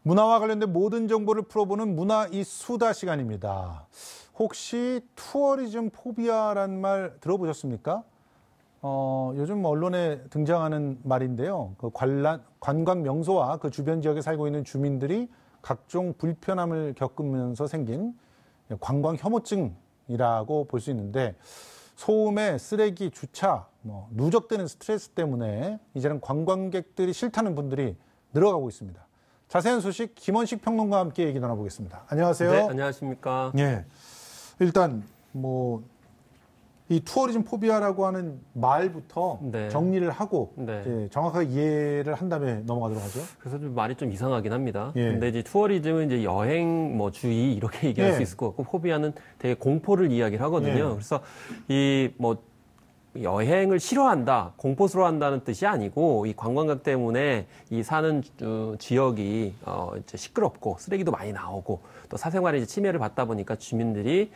문화와 관련된 모든 정보를 풀어보는 문화 이 수다 시간입니다. 혹시 투어리즘 포비아라는 말 들어보셨습니까? 요즘 언론에 등장하는 말인데요. 그 관광 명소와 그 주변 지역에 살고 있는 주민들이 각종 불편함을 겪으면서 생긴 관광 혐오증이라고 볼 수 있는데, 소음에 쓰레기, 주차, 누적되는 스트레스 때문에 이제는 관광객들이 싫다는 분들이 늘어가고 있습니다. 자세한 소식 김원식 평론가와 함께 얘기 나눠보겠습니다. 안녕하세요. 네, 안녕하십니까. 예. 일단 이 투어리즘 포비아라고 하는 말부터 네. 정리를 하고 네. 이제 정확하게 이해를 한 다음에 넘어가도록 하죠. 그래서 좀 말이 좀 이상하긴 합니다. 예. 근데 이제 투어리즘은 이제 여행, 주의 이렇게 얘기할 예. 수 있을 것 같고, 포비아는 되게 공포를 이야기를 하거든요. 예. 그래서 여행을 싫어한다, 공포스러워한다는 뜻이 아니고, 이 관광객 때문에 이 사는 지역이 이제 시끄럽고 쓰레기도 많이 나오고 또 사생활에 이제 침해를 받다 보니까 주민들이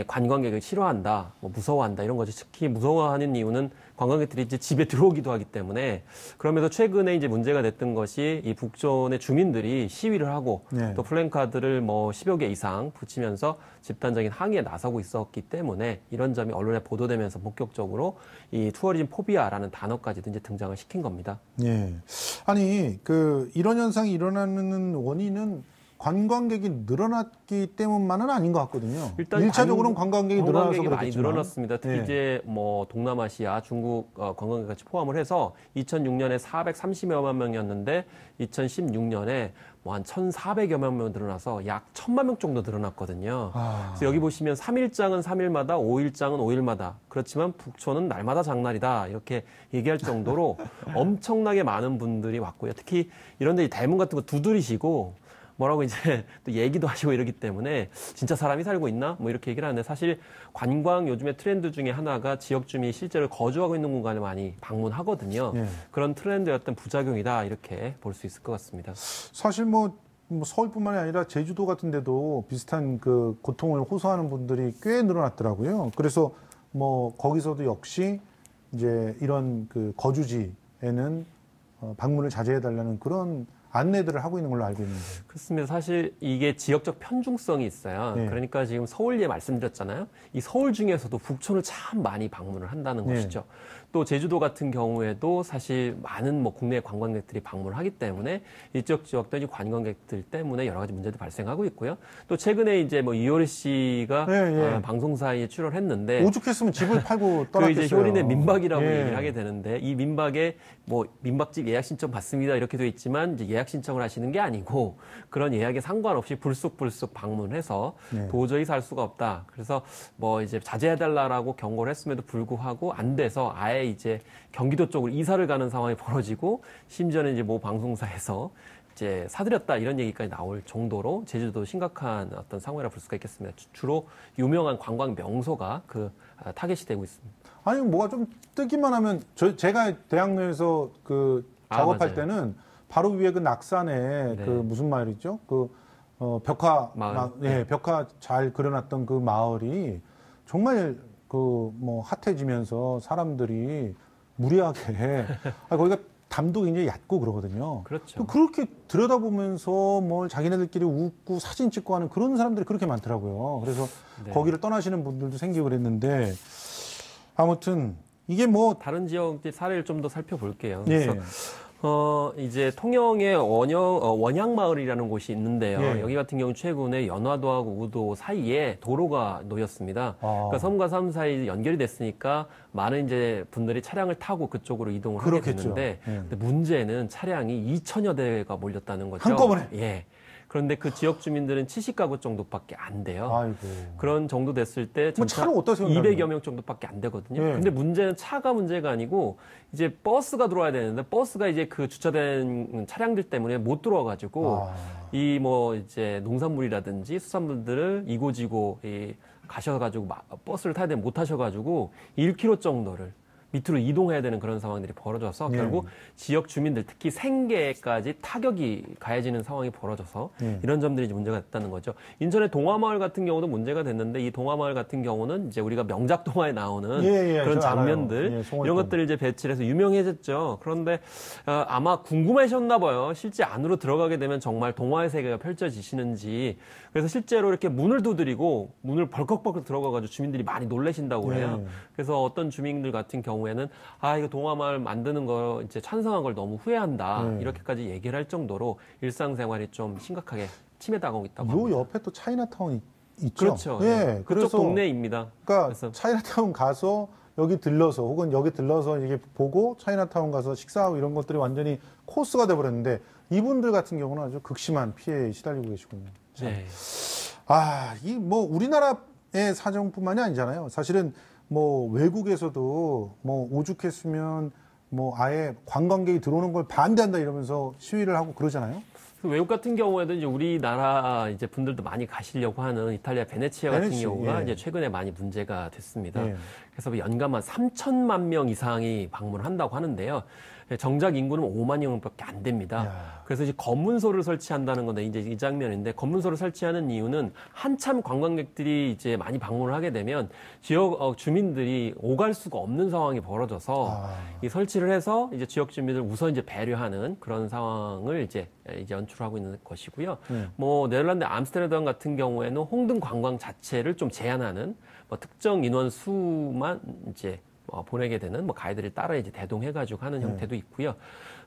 관광객을 싫어한다, 무서워한다 이런 거죠. 특히 무서워하는 이유는 관광객들이 이제 집에 들어오기도 하기 때문에. 그러면서 최근에 이제 문제가 됐던 것이 이 북촌의 주민들이 시위를 하고 네. 또 플랜카드를 10여 개 이상 붙이면서 집단적인 항의에 나서고 있었기 때문에 이런 점이 언론에 보도되면서 본격적으로 이 투어리즘 포비아라는 단어까지도 이제 등장을 시킨 겁니다. 예. 아니, 이런 현상이 일어나는 원인은 관광객이 늘어났기 때문만은 아닌 것 같거든요. 일단 1차적으로는 관광객이 늘어나서 많이 그렇겠지만. 늘어났습니다. 특히 예. 이제 동남아시아, 중국 관광객 같이 포함을 해서 2006년에 430여만 명이었는데 2016년에 한 1,400여만 명 늘어나서 약 1,000만 명 정도 늘어났거든요. 그래서 여기 보시면 3일장은 3일마다, 5일장은 5일마다. 그렇지만 북촌은 날마다 장날이다. 이렇게 얘기할 정도로 엄청나게 많은 분들이 왔고요. 특히 이런 데 대문 같은 거 두드리시고 뭐라고 이제 또 얘기도 하시고 이러기 때문에 진짜 사람이 살고 있나? 이렇게 얘기를 하는데, 사실 관광 요즘의 트렌드 중에 하나가 지역 주민이 실제로 거주하고 있는 공간을 많이 방문하거든요. 예. 그런 트렌드였던 부작용이다 이렇게 볼 수 있을 것 같습니다. 사실 서울뿐만이 아니라 제주도 같은 데도 비슷한 그 고통을 호소하는 분들이 꽤 늘어났더라고요. 그래서 거기서도 역시 이제 이런 그 거주지에는 방문을 자제해달라는 그런 안내들을 하고 있는 걸로 알고 있는데. 그렇습니다. 사실 이게 지역적 편중성이 있어요. 네. 그러니까 지금 서울에 말씀드렸잖아요. 이 서울 중에서도 북촌을 참 많이 방문을 한다는 네. 것이죠. 또 제주도 같은 경우에도 사실 많은 국내 관광객들이 방문을 하기 때문에 이쪽 지역들 관광객들 때문에 여러 가지 문제도 발생하고 있고요. 또 최근에 이제 이효리 씨가 네. 방송사에 출연했는데 오죽했으면 집을 팔고 떠났겠어요. 이제 효린의 민박이라고 예. 얘기를 하게 되는데, 이 민박에 민박집 예약 신청 받습니다 이렇게 돼 있지만 이제 예약 신청을 하시는 게 아니고 그런 예약에 상관없이 불쑥 방문해서 네. 도저히 살 수가 없다. 그래서 이제 자제해달라고 경고를 했음에도 불구하고 안 돼서 아예 이제 경기도 쪽으로 이사를 가는 상황이 벌어지고, 심지어는 이제 방송사에서 이제 사들였다 이런 얘기까지 나올 정도로 제주도 심각한 어떤 상황이라 볼 수가 있겠습니다. 주로 유명한 관광 명소가 타겟이 되고 있습니다. 아니 뭐가 좀 뜨기만 하면 제가 대학로에서 작업할 맞아요. 때는 바로 위에 그 낙산에 네. 무슨 마을이죠? 벽화 마을. 예, 벽화 잘 그려놨던 그 마을이 정말 핫해지면서 사람들이 무리하게 거기가 담도 굉장히 얕고 그러거든요. 그렇죠. 또 그렇게 들여다보면서 자기네들끼리 웃고 사진 찍고 하는 그런 사람들이 그렇게 많더라고요. 그래서 네. 거기를 떠나시는 분들도 생기고 그랬는데, 아무튼 이게 다른 지역의 사례를 좀 더 살펴볼게요. 예. 그래서 이제 통영의 원양마을이라는 곳이 있는데요. 예. 여기 같은 경우 최근에 연화도하고 우도 사이에 도로가 놓였습니다. 그러니까 섬과 섬 사이 연결이 됐으니까 많은 이제 분들이 차량을 타고 그쪽으로 이동을 그렇겠죠. 하게 되는데, 예. 근데 문제는 차량이 2,000여 대가 몰렸다는 거죠. 한꺼번에? 예. 그런데 그 지역 주민들은 70가구 정도밖에 안 돼요. 아이고. 그런 정도 됐을 때 차를 어디다 세운다는 200여 명 정도밖에 안 되거든요. 예. 근데 문제는 차가 문제가 아니고 이제 버스가 들어와야 되는데, 버스가 이제 그 주차된 차량들 때문에 못 들어와가지고 이제 농산물이라든지 수산물들을 이고지고 가셔가지고 버스를 타야 되면 못 하셔가지고 1km 정도를 밑으로 이동해야 되는 그런 상황들이 벌어져서 예. 결국 지역 주민들 특히 생계까지 타격이 가해지는 상황이 벌어져서 예. 이런 점들이 이제 문제가 됐다는 거죠. 인천의 동화마을 같은 경우도 문제가 됐는데 이 동화마을 같은 경우는 이제 우리가 명작 동화에 나오는 그런 장면들 이런 것들을 이제 배치를 해서 유명해졌죠. 그런데 아마 궁금하셨나 봐요. 실제 안으로 들어가게 되면 정말 동화의 세계가 펼쳐지시는지. 그래서 실제로 이렇게 문을 두드리고 문을 벌컥벌컥 들어가가지고 주민들이 많이 놀라신다고 해요. 그래서 어떤 주민들 같은 경우에는 이거 동화마을 만드는 거 이제 찬성한 걸 너무 후회한다. 이렇게까지 얘기를 할 정도로 일상생활이 좀 심각하게 침해당하고 있다고 합니다. 요 옆에 또 차이나타운 있죠. 그렇죠. 예. 그쪽 그래서 동네입니다. 그러니까 그래서 차이나타운 가서 여기 들러서 혹은 여기 들러서 이게 보고 차이나타운 가서 식사하고 이런 것들이 완전히 코스가 돼버렸는데 이분들 같은 경우는 아주 극심한 피해에 시달리고 계시군요. 네. 이 뭐 우리나라의 사정뿐만이 아니잖아요. 사실은 뭐 외국에서도 뭐 오죽했으면 뭐 아예 관광객이 들어오는 걸 반대한다 이러면서 시위를 하고 그러잖아요. 외국 같은 경우에도 이제 우리나라 이제 분들도 많이 가시려고 하는 이탈리아 베네치아 같은 경우가 이제 최근에 많이 문제가 됐습니다. 그래서 연간 한 3천만 명 이상이 방문을 한다고 하는데요. 정작 인구는 5만 명밖에 안 됩니다. 그래서 이제 검문소를 설치한다는 건데 이제 이 장면인데 검문소를 설치하는 이유는 한참 관광객들이 이제 많이 방문을 하게 되면 지역 주민들이 오갈 수가 없는 상황이 벌어져서 이 설치를 해서 이제 지역 주민들 우선 이제 배려하는 그런 상황을 이제 연출하고 있는 것이고요. 뭐 네덜란드 암스테르담 같은 경우에는 홍등 관광 자체를 좀 제한하는 뭐 특정 인원 수만 이제 보내게 되는 뭐 가이드를 따라 이제 대동해가지고 하는 형태도 있고요.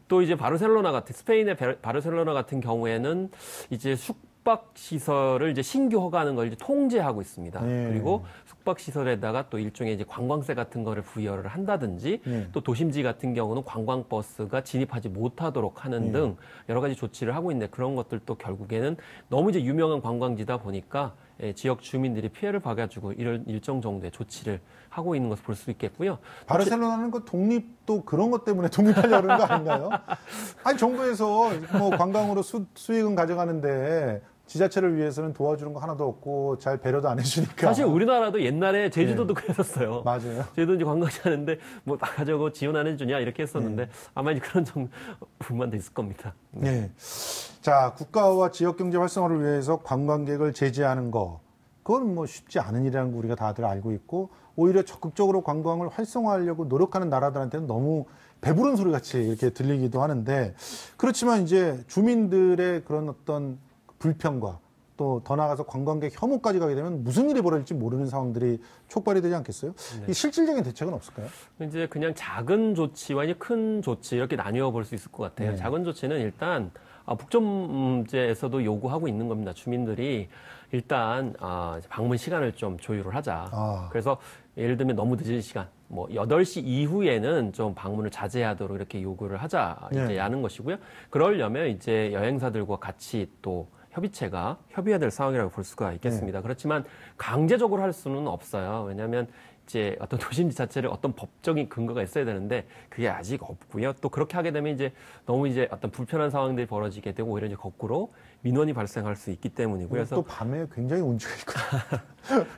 또 이제 바르셀로나 같은 스페인의 바르셀로나 같은 경우에는 이제 숙박 시설을 이제 신규 허가하는 걸 이제 통제하고 있습니다. 그리고 숙박 시설에다가 또 일종의 이제 관광세 같은 거를 부여를 한다든지 또 도심지 같은 경우는 관광버스가 진입하지 못하도록 하는 등 여러 가지 조치를 하고 있는데 그런 것들도 결국에는 너무 이제 유명한 관광지다 보니까 지역 주민들이 피해를 봐가지고 이런 일정 정도의 조치를 하고 있는 것을 볼 수 있겠고요. 바르셀로나는 그 독립도 그런 것 때문에 독립하려고 그러는 거 아닌가요? 아니 정부에서 뭐 관광으로 수익은 가져가는데 지자체를 위해서는 도와주는 거 하나도 없고 잘 배려도 안 해주니까. 사실 우리나라도 옛날에 제주도도 그랬었어요. 맞아요. 제주도 이제 관광지 하는데 뭐 나가자고 지원 안 해주냐 이렇게 했었는데 아마 이제 그런 불만도 있을 겁니다. 네. 자, 국가와 지역 경제 활성화를 위해서 관광객을 제재하는 거. 그건 뭐 쉽지 않은 일이라는 거 우리가 다들 알고 있고 오히려 적극적으로 관광을 활성화하려고 노력하는 나라들한테는 너무 배부른 소리 같이 이렇게 들리기도 하는데 그렇지만 이제 주민들의 그런 어떤 불평과 또 더 나아가서 관광객 혐오까지 가게 되면 무슨 일이 벌어질지 모르는 상황들이 촉발이 되지 않겠어요? 이 실질적인 대책은 없을까요? 이제 그냥 작은 조치와 이제 큰 조치 이렇게 나뉘어 볼 수 있을 것 같아요. 작은 조치는 일단 북점제에서도 요구하고 있는 겁니다. 주민들이 일단 방문 시간을 좀 조율을 하자. 그래서 예를 들면 너무 늦은 시간, 뭐 8시 이후에는 좀 방문을 자제하도록 이렇게 요구를 하자 이제 하는 것이고요. 그러려면 이제 여행사들과 같이 또 협의체가 협의해야 될 상황이라고 볼 수가 있겠습니다. 그렇지만 강제적으로 할 수는 없어요. 왜냐하면 이제 어떤 도심지 자체를 어떤 법적인 근거가 있어야 되는데 그게 아직 없고요. 또 그렇게 하게 되면 이제 너무 이제 어떤 불편한 상황들이 벌어지게 되고 오히려 이제 거꾸로 민원이 발생할 수 있기 때문이고요. 그래서 또 밤에 굉장히 운치가 있고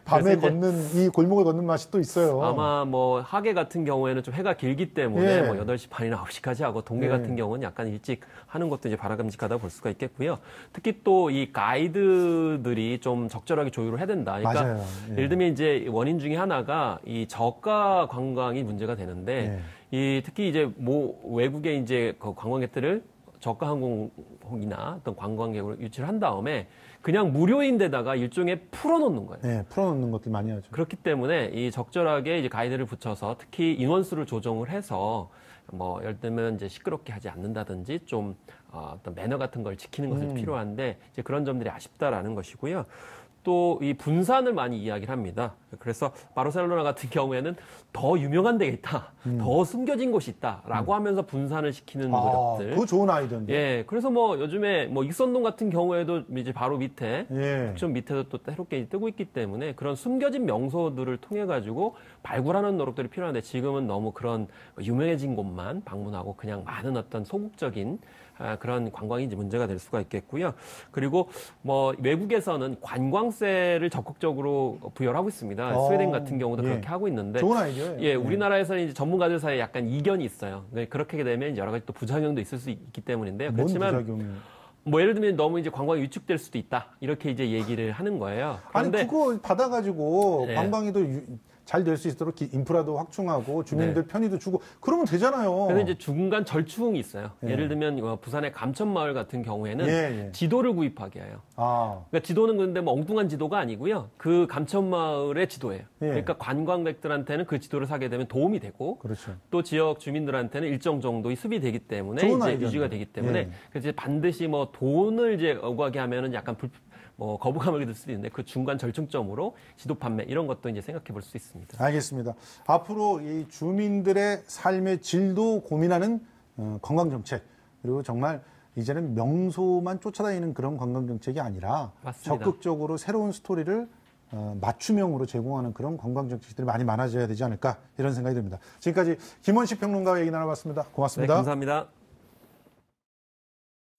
밤에 걷는 이 골목을 걷는 맛이 또 있어요. 아마 뭐 하계 같은 경우에는 좀 해가 길기 때문에 뭐 8시 반이나 9시까지 하고 동계 같은 경우는 약간 일찍 하는 것도 이제 바람직하다 볼 수가 있겠고요. 특히 또 이 가이드들이 좀 적절하게 조율을 해야 된다. 그러니까 맞아요. 예를 들면 이제 원인 중에 하나가 이 저가 관광이 문제가 되는데 이 특히 이제 뭐 외국에 이제 그 관광객들을 저가 항공이나 어떤 관광객으로 유치를 한 다음에 그냥 무료인데다가 일종의 풀어놓는 거예요. 네, 풀어놓는 것들 많이 하죠. 그렇기 때문에 이 적절하게 이제 가이드를 붙여서 특히 인원수를 조정을 해서 뭐 예를 들면 이제 시끄럽게 하지 않는다든지 좀 어떤 매너 같은 걸 지키는 것이 필요한데 이제 그런 점들이 아쉽다라는 것이고요. 또 이 분산을 많이 이야기를 합니다. 그래서 바르셀로나 같은 경우에는 더 유명한 데가 있다, 더 숨겨진 곳이 있다라고 하면서 분산을 시키는 노력들. 그거 좋은 아이디어인데. 예, 그래서 뭐 요즘에 뭐 익선동 같은 경우에도 이제 바로 밑에 좀 밑에도 또 새롭게 뜨고 있기 때문에 그런 숨겨진 명소들을 통해 가지고 발굴하는 노력들이 필요한데 지금은 너무 그런 유명해진 곳만 방문하고 그냥 많은 어떤 소극적인 그런 관광이 이제 문제가 될 수가 있겠고요. 그리고 뭐 외국에서는 관광 관광세를 적극적으로 부여를 하고 있습니다. 스웨덴 같은 경우도 그렇게 하고 있는데. 좋은 아이디어예요. 예, 우리나라에서는 이제 전문가들 사이에 약간 이견이 있어요. 그렇게 되면 여러 가지 또 부작용도 있을 수 있기 때문인데요. 그렇지만 부작용이? 뭐 예를 들면 너무 이제 관광이 위축될 수도 있다. 이렇게 이제 얘기를 하는 거예요. 그런데 아니 그거 받아가지고 네. 관광이 더 잘 될 수 있도록 인프라도 확충하고 주민들 편의도 주고 그러면 되잖아요. 그래서 이제 중간 절충이 있어요. 예. 예를 들면 부산의 감천마을 같은 경우에는 지도를 구입하게 해요. 그러니까 지도는 근데 뭐 엉뚱한 지도가 아니고요. 그 감천마을의 지도예요. 그러니까 관광객들한테는 그 지도를 사게 되면 도움이 되고, 그렇죠. 또 지역 주민들한테는 일정 정도의 수비되기 때문에 이제 유지가 되기 때문에 그래서 이제 반드시 뭐 돈을 이제 요구하게 하면은 약간 거부감을 들 수도 있는데 그 중간 절충점으로 지도 판매 이런 것도 이제 생각해 볼 수 있습니다. 알겠습니다. 앞으로 이 주민들의 삶의 질도 고민하는 관광 정책 그리고 정말 이제는 명소만 쫓아다니는 그런 관광 정책이 아니라 맞습니다. 적극적으로 새로운 스토리를 맞춤형으로 제공하는 그런 관광 정책들이 많이 많아져야 되지 않을까 이런 생각이 듭니다. 지금까지 김원식 평론가와 얘기 나눠봤습니다. 고맙습니다. 네, 감사합니다.